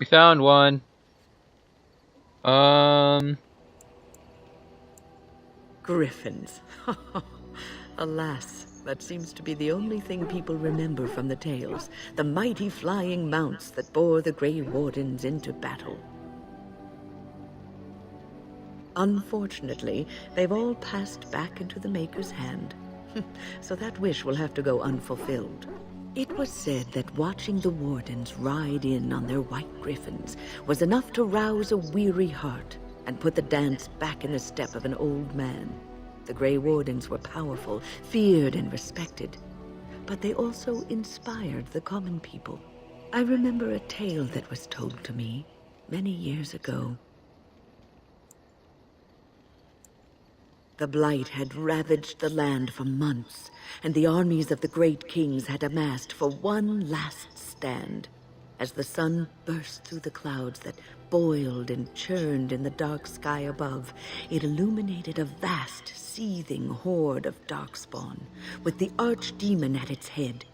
We found one. Griffins. Alas, that seems to be the only thing people remember from the tales. The mighty flying mounts that bore the Grey Wardens into battle. Unfortunately, they've all passed back into the Maker's hand. So that wish will have to go unfulfilled. It was said that watching the Wardens ride in on their white griffins was enough to rouse a weary heart and put the dance back in the step of an old man. The Grey Wardens were powerful, feared and respected, but they also inspired the common people. I remember a tale that was told to me many years ago. The blight had ravaged the land for months, and the armies of the great kings had amassed for one last stand. As the sun burst through the clouds that boiled and churned in the dark sky above, it illuminated a vast, seething horde of darkspawn, with the archdemon at its head.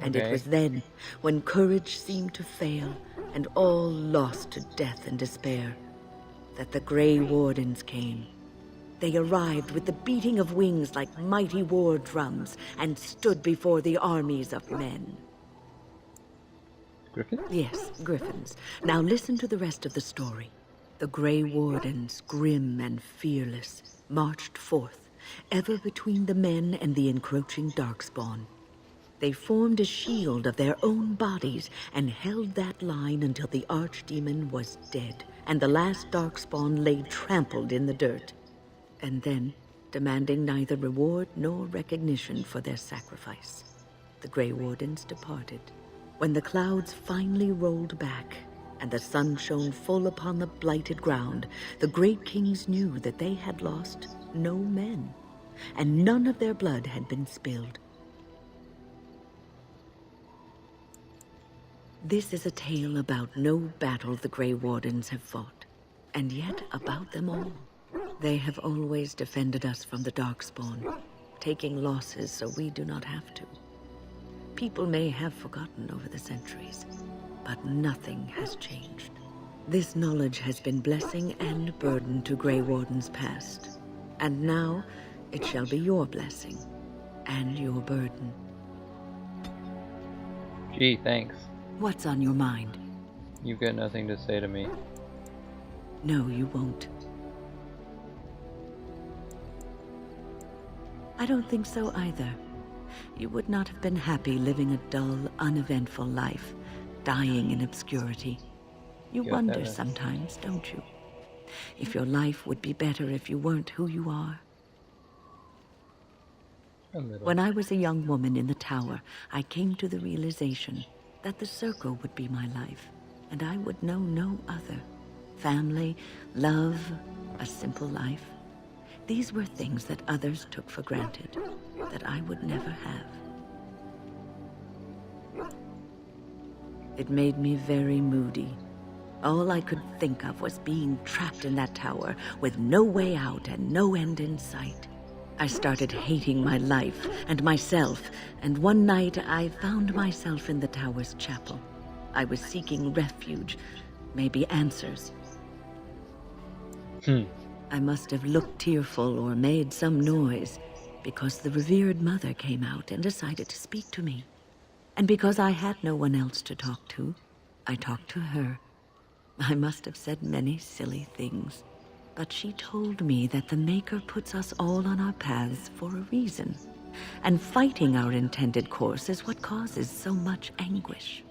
And it was then, when courage seemed to fail, and all lost to death and despair, that the Grey Wardens came. They arrived with the beating of wings like mighty war drums and stood before the armies of men. Griffins? Yes, griffins. Now listen to the rest of the story. The Grey Wardens, grim and fearless, marched forth, ever between the men and the encroaching darkspawn. They formed a shield of their own bodies and held that line until the archdemon was dead and the last darkspawn lay trampled in the dirt. And then, demanding neither reward nor recognition for their sacrifice, the Grey Wardens departed. When the clouds finally rolled back and the sun shone full upon the blighted ground, the great kings knew that they had lost no men, and none of their blood had been spilled. This is a tale about no battle the Grey Wardens have fought, and yet about them all. They have always defended us from the darkspawn, taking losses so we do not have to. People may have forgotten over the centuries, but nothing has changed. This knowledge has been blessing and burden to Grey Wardens past, and now it shall be your blessing and your burden. Gee, thanks. What's on your mind? You've got nothing to say to me. No, you won't. I don't think so either. You would not have been happy living a dull, uneventful life, dying in obscurity. You wonder sometimes, don't you? If your life would be better if you weren't who you are. A little. When I was a young woman in the tower, I came to the realization that the circle would be my life, and I would know no other. Family, love, a simple life. These were things that others took for granted, that I would never have. It made me very moody. All I could think of was being trapped in that tower with no way out and no end in sight. I started hating my life and myself, and one night I found myself in the tower's chapel. I was seeking refuge, maybe answers. I must have looked tearful or made some noise, because the revered mother came out and decided to speak to me. And because I had no one else to talk to, I talked to her. I must have said many silly things, but she told me that the Maker puts us all on our paths for a reason, and fighting our intended course is what causes so much anguish.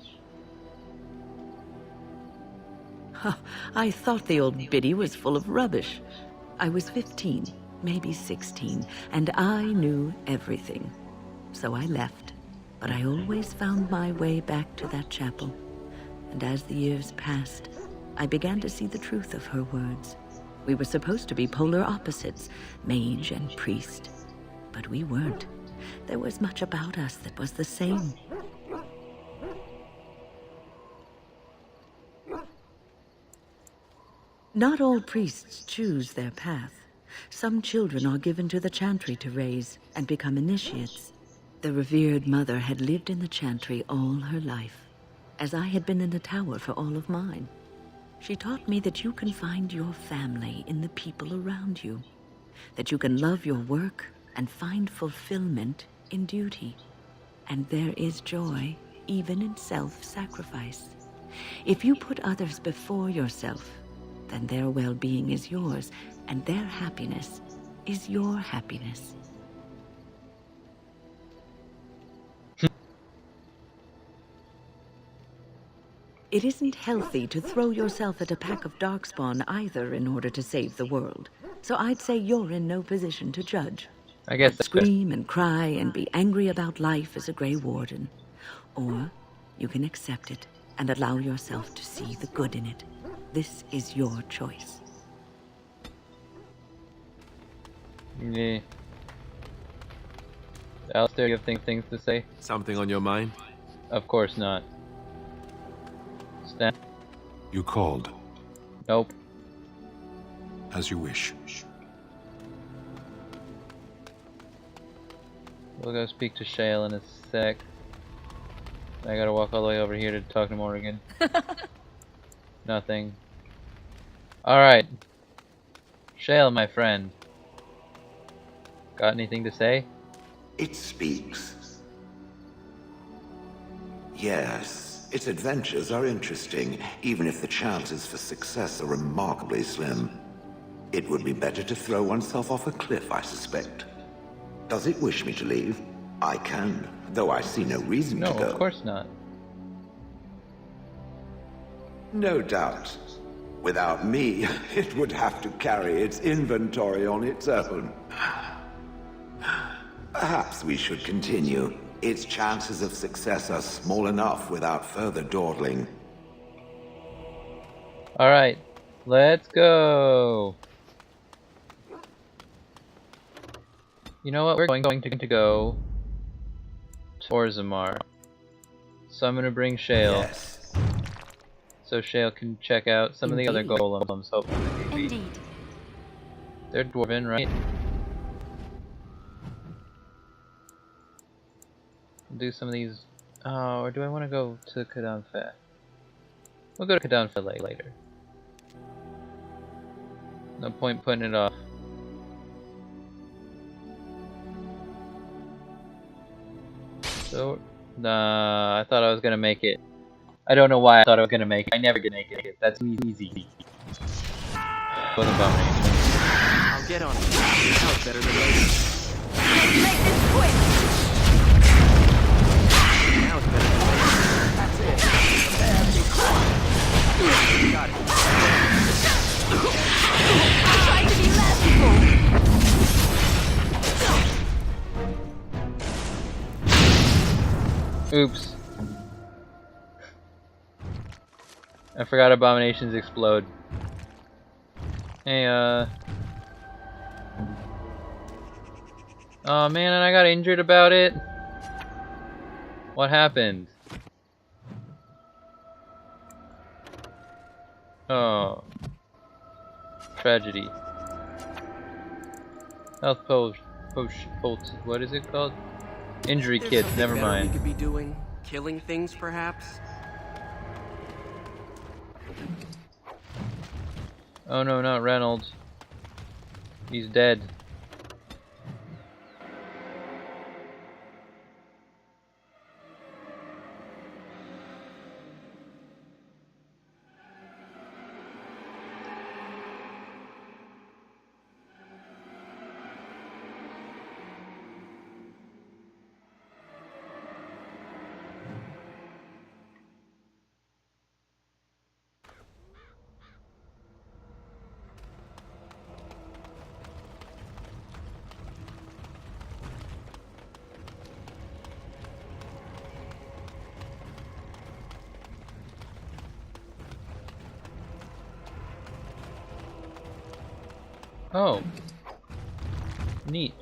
I thought the old biddy was full of rubbish. I was 15, maybe 16, and I knew everything. So I left, but I always found my way back to that chapel. And as the years passed, I began to see the truth of her words. We were supposed to be polar opposites, mage and priest, but we weren't. There was much about us that was the same. Not all priests choose their path. Some children are given to the chantry to raise and become initiates. The revered mother had lived in the chantry all her life, as I had been in a tower for all of mine. She taught me that you can find your family in the people around you, that you can love your work and find fulfillment in duty. And there is joy even in self-sacrifice. If you put others before yourself, then their well-being is yours, and their happiness is your happiness. It isn't healthy to throw yourself at a pack of darkspawn either in order to save the world. So I'd say you're in no position to judge. I guess that's good. Scream and cry and be angry about life as a Grey Warden. Or you can accept it and allow yourself to see the good in it. This is your choice. Yeah. Alistair, you have things to say? Something on your mind? Of course not. Stan? You called. Nope. As you wish. We'll go speak to Shale in a sec. I gotta walk all the way over here to talk to Morrigan. Nothing. Alright. Shale, my friend. Got anything to say? It speaks. Yes, its adventures are interesting, even if the chances for success are remarkably slim. It would be better to throw oneself off a cliff, I suspect. Does it wish me to leave? I can, though I see no reason No, to go. of course not. No doubt. Without me, it would have to carry its inventory on its own. Perhaps we should continue. Its chances of success are small enough without further dawdling. Alright, let's go. You know what? We're going to go to Orzammar. So I'm gonna bring Shale. Yes. So Shale can check out some of the other golems, hopefully. Indeed. They're dwarven, right? Do some of these. Oh, or do I want to go to Cadanfe? We'll go to Cadanfe later. No point putting it off. So, nah, I thought I was gonna make it. I don't know why I thought I was gonna make it. I never gonna make it. That's easy. What abomination? I'll get on it. Now it's better than later. Let's make this quick! Now it's better than later. That's it. A bad big one. Got it. I'm trying to be merciful! Oops. I forgot abominations explode. Hey, oh man, and I got injured about it? What happened? Oh. Tragedy. Health what is it called? Injury There's kit, something never better mind. We could be doing killing things, perhaps. Oh no, not Reynolds. He's dead. Oh. Neat.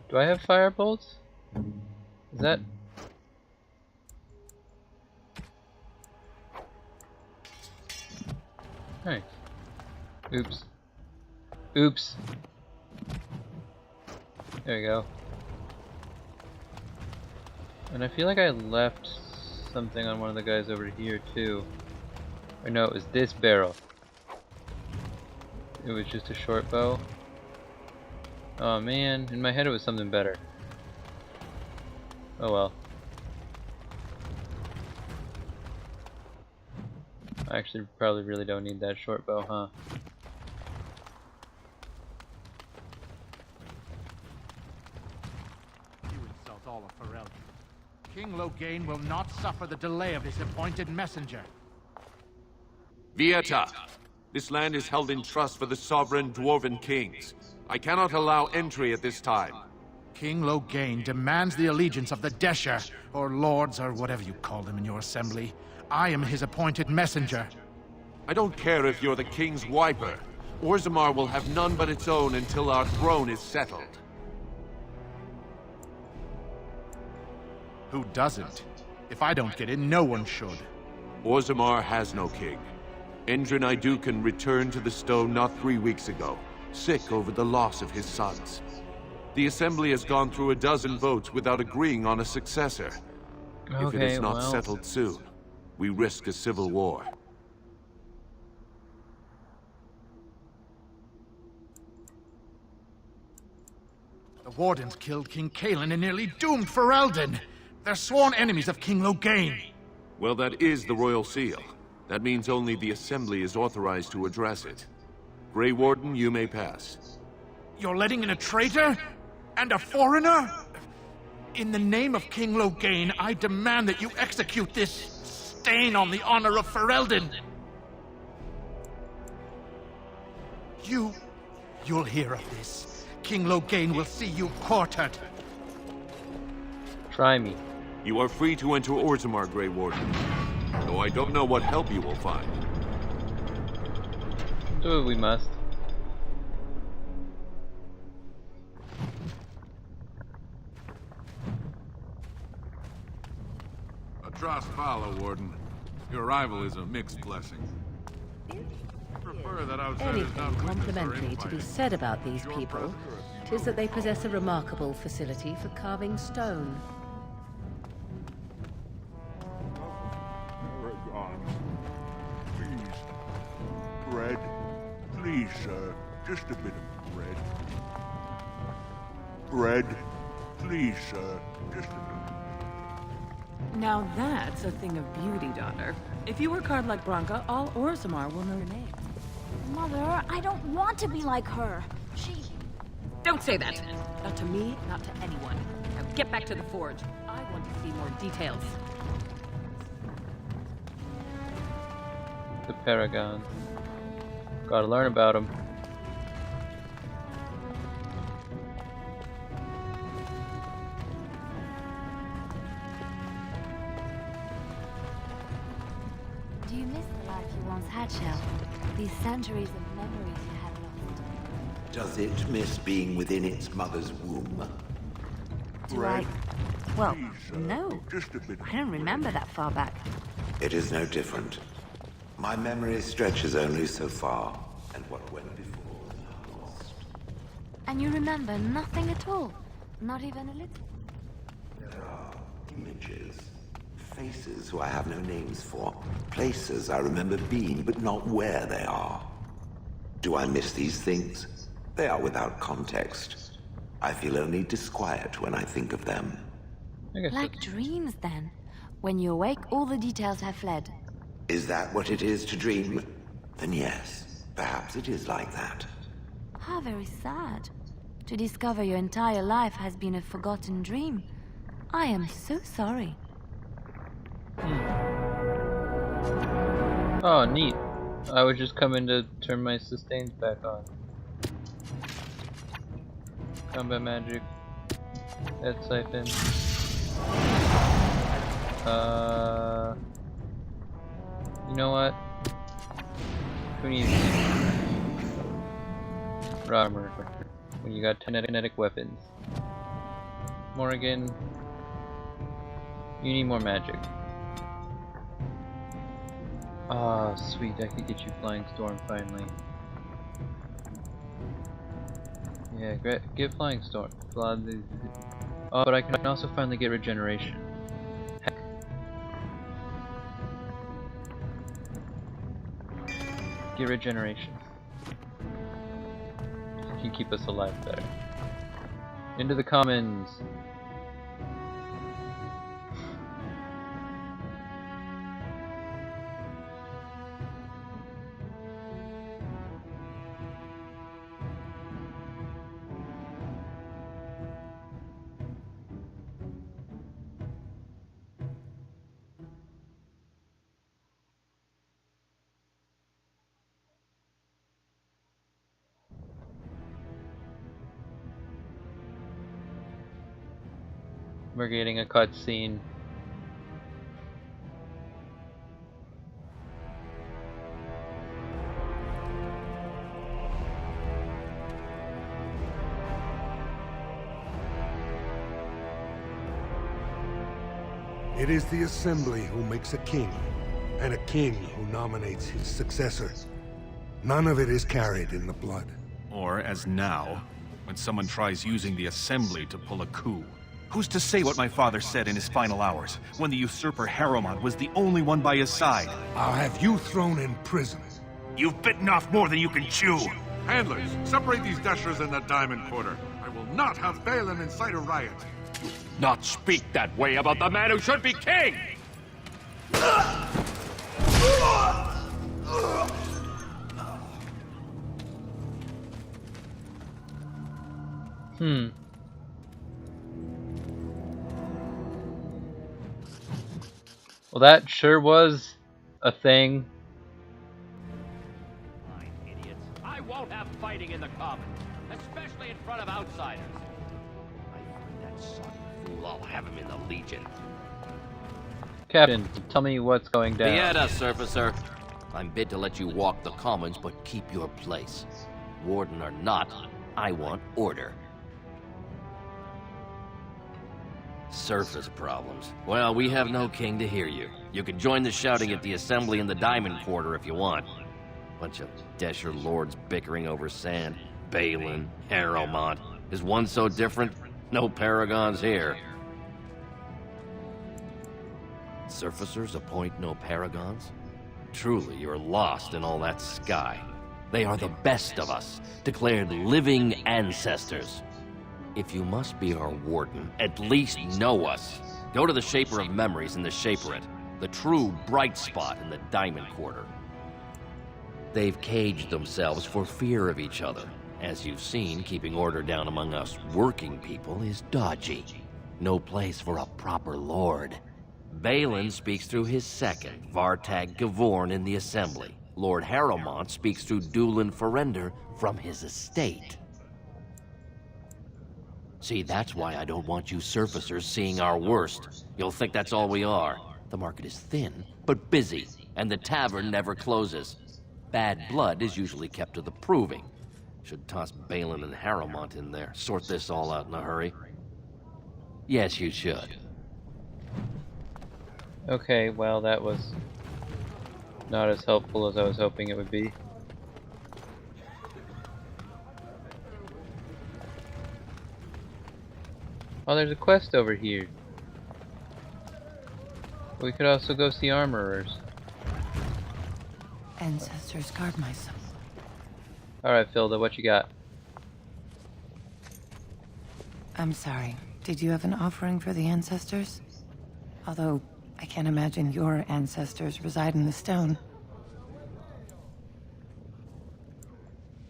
Do I have fire bolts? Is that... Nice. Oops. Oops. There we go. And I feel like I left something on one of the guys over here too. Or no, it was this barrel. It was just a short bow. Oh man, in my head it was something better. Oh well. I actually probably really don't need that short bow, huh? You insult all of Ferelden. King Loghain will not suffer the delay of his appointed messenger. Vieta, this land is held in trust for the sovereign dwarven kings. I cannot allow entry at this time. King Loghain demands the allegiance of the Desher, or lords, or whatever you call them in your assembly. I am his appointed messenger. I don't care if you're the king's wiper. Orzammar will have none but its own until our throne is settled. Who doesn't? If I don't get in, no one should. Orzammar has no king. Endrin Iduken returned to the stone not 3 weeks ago, sick over the loss of his sons. The assembly has gone through a dozen votes without agreeing on a successor. If it is not settled soon, we risk a civil war. The Wardens killed King Cailan and nearly doomed Ferelden. They're sworn enemies of King Loghain. Well, that is the royal seal. That means only the assembly is authorized to address it. Grey Warden, you may pass. You're letting in a traitor? And a foreigner? In the name of King Loghain, I demand that you execute this stain on the honor of Ferelden. You'll hear of this. King Loghain will see you quartered. Try me. You are free to enter Orzammar, Grey Warden. Though I don't know what help you will find. Do what we must. Atras Fala, Warden. Your arrival is a mixed blessing. I prefer that outsiders Anything not witness our complimentary to be empire. said about these people, 'tis that they possess a remarkable facility for carving stone. Paragon. Please. Bread. Please, sir. Just a bit of bread. Bread. Please, sir. Just a bit. Now that's a thing of beauty, daughter. If you work hard like Branka, all Orzammar will know your name. Mother, I don't want to be like her. Don't say that! Not to me, not to anyone. Now get back to the forge. I want to see more details. The Paragon. Gotta learn about them. Do you miss the life you once had, Shell? These centuries of memories you have lost. Does it miss being within its mother's womb? Do I? Well, Please, sir. no. Just a bit of I don't remember that far back. It is no different. My memory stretches only so far, and what went before is lost. And you remember nothing at all? Not even a little? There are images, faces who I have no names for, places I remember being, but not where they are. Do I miss these things? They are without context. I feel only disquiet when I think of them. I guess Like that's- dreams, then. When you awake, all the details have fled. Is that what it is to dream? Then yes, perhaps it is like that. How very sad. To discover your entire life has been a forgotten dream. I am so sorry. Oh, neat. I was just coming to turn my sustains back on. Combat magic. Head siphon. You know what? Who needs armor when you got kinetic weapons? Morrigan, you need more magic. Ah, sweet, I could get you Flying Storm finally. Yeah, get Flying Storm. Oh, but I can also finally get regeneration. Heck. Get regeneration. Can keep us alive better. Into the commons. We're getting a cutscene. It is the Assembly who makes a king, and a king who nominates his successor. None of it is carried in the blood. Or, as now, when someone tries using the Assembly to pull a coup. Who's to say what my father said in his final hours, when the usurper Harrowmont was the only one by his side? I'll have you thrown in prison. You've bitten off more than you can chew. Handlers, separate these dashers in the Diamond Quarter. I will not have Balin incite a riot. Not speak that way about the man who should be king! Well, that sure was a thing. Fine, idiots. I won't have fighting in the common, especially in front of outsiders. I find that son of a fool, I'll have him in the Legion. Captain, tell me what's going down. Beata, Surfacer. I'm bid to let you walk the commons, but keep your place. Warden or not, I want order. Surface problems. Well, we have no king to hear you. You can join the shouting at the Assembly in the Diamond Quarter if you want. Bunch of Desher lords bickering over sand. Balin, Harrowmont. Is one so different? No paragons here. Surfacers appoint no paragons? Truly, you're lost in all that sky. They are the best of us, declared living ancestors. If you must be our warden, at least know us. Go to the Shaper of Memories in the Shaperate, the true bright spot in the Diamond Quarter. They've caged themselves for fear of each other. As you've seen, keeping order down among us working people is dodgy. No place for a proper lord. Balin speaks through his second, Vartag Gavorn, in the Assembly. Lord Harrowmont speaks through Dulin Ferender from his estate. See, that's why I don't want you surfacers seeing our worst. You'll think that's all we are. The market is thin, but busy, and the tavern never closes. Bad blood is usually kept to the proving. Should toss Balin and Harrowmont in there, sort this all out in a hurry. Yes, you should. Okay, well, that was not as helpful as I was hoping it would be. Oh, there's a quest over here. We could also go see armorers. Ancestors guard my soul. Alright, Filda, what you got? I'm sorry. Did you have an offering for the ancestors? Although, I can't imagine your ancestors reside in the stone.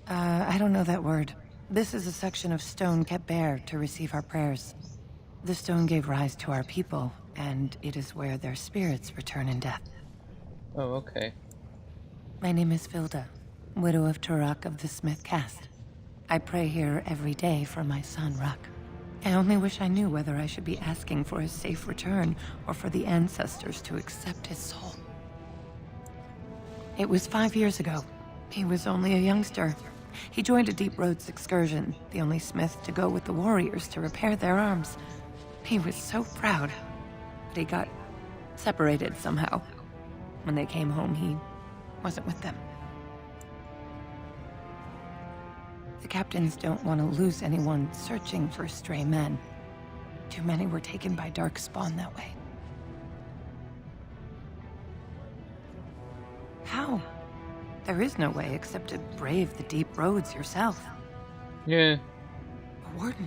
I don't know that word. This is a section of stone kept bare to receive our prayers. The stone gave rise to our people, and it is where their spirits return in death. Oh, okay. My name is Filda, widow of Turok of the Smith caste. I pray here every day for my son, Ruck. I only wish I knew whether I should be asking for his safe return or for the ancestors to accept his soul. It was 5 years ago. He was only a youngster. He joined a Deep Roads excursion, the only smith to go with the warriors to repair their arms. He was so proud, but he got separated somehow. When they came home, he wasn't with them. The captains don't want to lose anyone searching for stray men. Too many were taken by Darkspawn that way. How? There is no way except to brave the deep roads yourself. Yeah. A warden.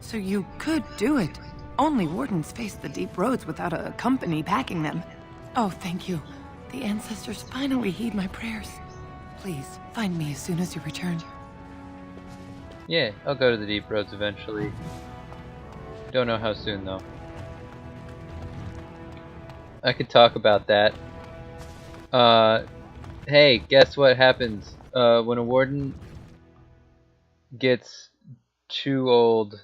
So you could do it. Only wardens face the deep roads without a company packing them. Oh, thank you. The ancestors finally heed my prayers. Please, find me as soon as you return. Yeah, I'll go to the deep roads eventually. Don't know how soon though. I could talk about that. Hey, guess what happens when a warden gets too old?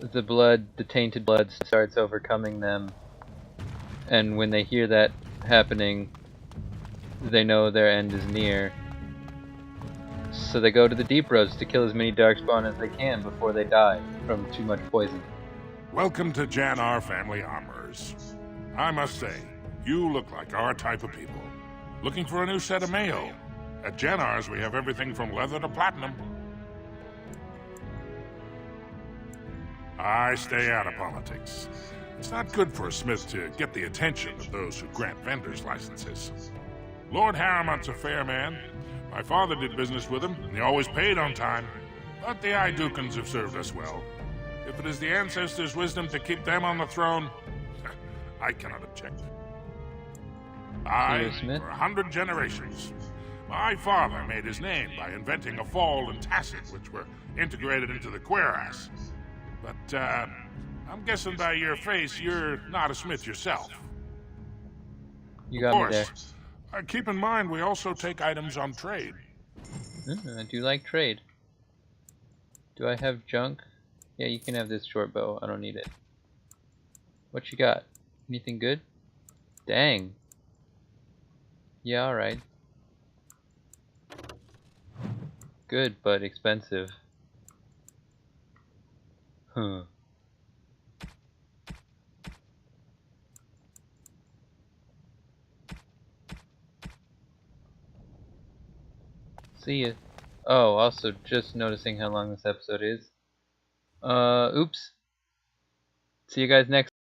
The tainted blood starts overcoming them, and when they hear that happening, they know their end is near. So they go to the deep roads to kill as many darkspawn as they can before they die from too much poison. Welcome to Jannar Family Armorers. I must say, you look like our type of people. Looking for a new set of mail? At Jannar's, we have everything from leather to platinum. I stay out of politics. It's not good for a smith to get the attention of those who grant vendors licenses. Lord Harrowmont's a fair man. My father did business with him, and he always paid on time. But the Idukans have served us well. If it is the ancestors' wisdom to keep them on the throne, I cannot object. For 100 generations, my father made his name by inventing a fall and tacit, which were integrated into the cuirass. But, I'm guessing by your face, you're not a smith yourself. You got me there. Keep in mind, we also take items on trade. I do like trade. Do I have junk? Yeah, you can have this short bow. I don't need it. What you got? Anything good? Dang. Yeah, alright. Good, but expensive. Huh. See ya. Oh, also just noticing how long this episode is. Oops. See you guys next